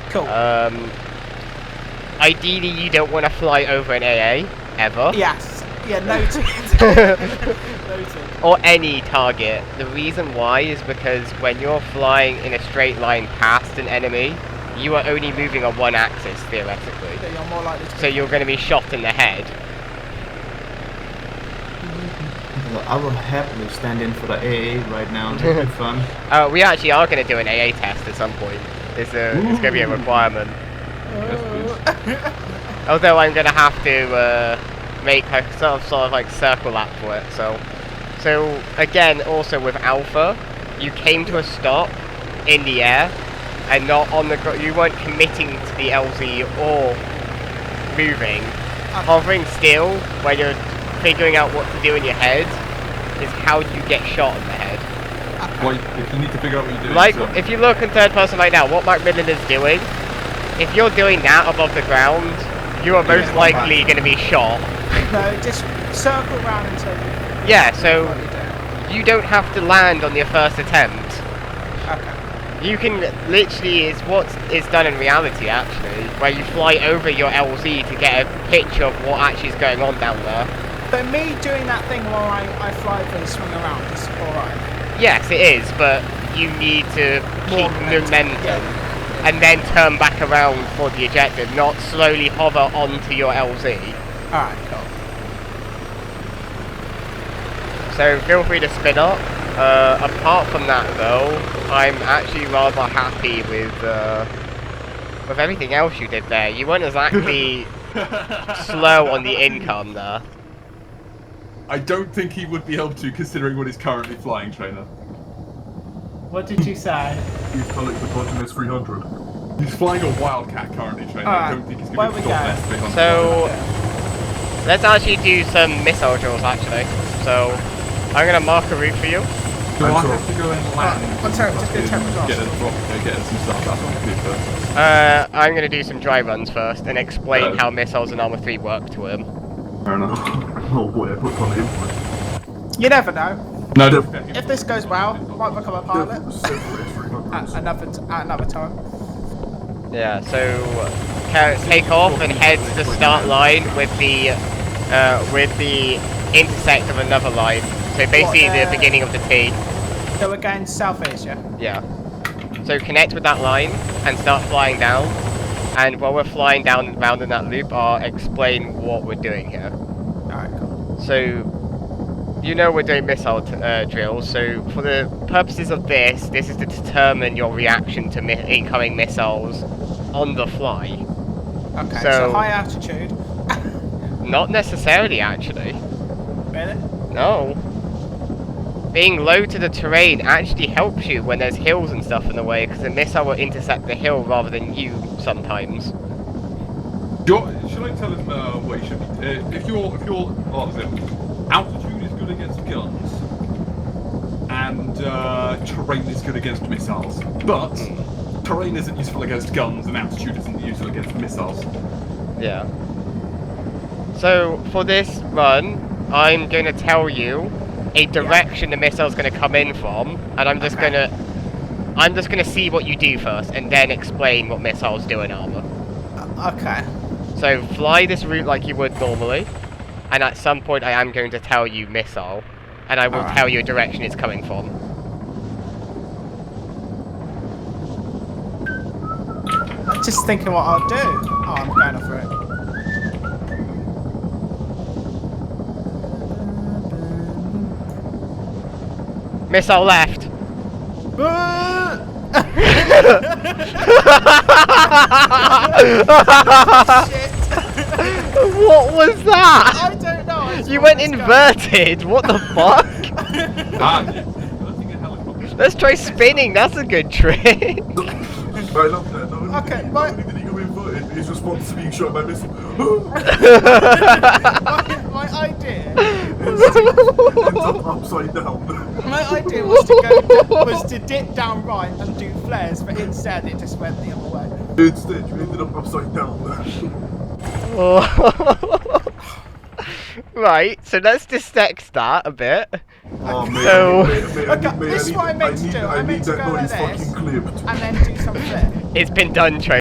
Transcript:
Cool. Ideally, you don't want to fly over an AA, ever. Yes. Yeah, noted. Noted. Or any target. The reason why is because when you're flying in a straight line past an enemy, you are only moving on one axis, theoretically. Yeah, you're more likely to So you're going to be shot in the head. I will happily stand in for the AA right now. It's be fun. We actually are going to do an AA test at some point. It's going to be a requirement. Although I'm going to have to make a sort of like circle lap for it. So again, also with Alpha, you came to a stop in the air and not on the ground. You weren't committing to the LZ or moving. Hovering still when you're figuring out what to do in your head is how you get shot in the head. Well, if you need to figure out what you're doing. Like, so. if you look in third person right now, what Mark Midland is doing, if you're doing that above the ground, you are most likely going to be shot. No, just circle around until you... Yeah, so you don't have to land on your first attempt. Okay. You can literally, it's what is done in reality actually, where you fly over your LZ to get a picture of what actually is going on down there. But me doing that thing while I fly over and swing around is alright. Yes, it is, but you need to keep momentum and then turn back around for the objective, not slowly hover onto your LZ. Alright, cool. So feel free to spin up. Apart from that though, I'm actually rather happy with everything else you did there. You weren't exactly slow on the income there. I don't think he would be able to, considering what he's currently flying, trainer. What did you say? He's calling the button is 300. He's flying a Wildcat currently, trainer. I don't think he's going to be able to stop less 300. So let's actually do some missile drills actually. So I'm going to mark a route for you. Do I have to go and land? I'm sorry, just going to turn it off. Get some stuff. That's what I do first. I'm going to do some dry runs first and explain how missiles in Arma 3 work to him. Fair enough. Oh boy, I put on the input. You never know. No, If this goes well, I might become a pilot. at another time. Yeah, so take off and head to the start line with the intersect of another line. So basically the beginning of the T. So we're going southeast, yeah? Yeah. So connect with that line and start flying down. And while we're flying down round in that loop, I'll explain what we're doing here. Alright, cool. So, you know we're doing missile drills, so for the purposes of this is to determine your reaction to incoming missiles on the fly. Okay, so high altitude. Not necessarily, actually. Really? No. Being low to the terrain actually helps you when there's hills and stuff in the way, because the missile will intercept the hill rather than you sometimes. Should I tell him what he should be? If your altitude is good against guns, and terrain is good against missiles, but terrain isn't useful against guns, and altitude isn't useful against missiles. Yeah. So for this run, I'm going to tell you a direction the missile's going to come in from, and I'm just going to see what you do first, and then explain what missiles do in Arma. Okay. So fly this route like you would normally, and at some point I am going to tell you missile, and I will tell you a direction it's coming from. I'm just thinking what I'll do. Oh, I'm going off route. Missile left. What was that? I don't know. You went inverted. What the fuck? Let's try spinning. That's a good trick. I love that. Okay, the only thing you go inverted is response to being shot by missile. my idea Ends up upside down. My idea was to dip down right and do flares, but instead it just went the other way. Instead, you ended up upside down. Right, so let's dissect that a bit. Oh, man, So, This is what I meant to do. I meant to go like this, fucking clipped. and then do some flip. it's been done, Trey.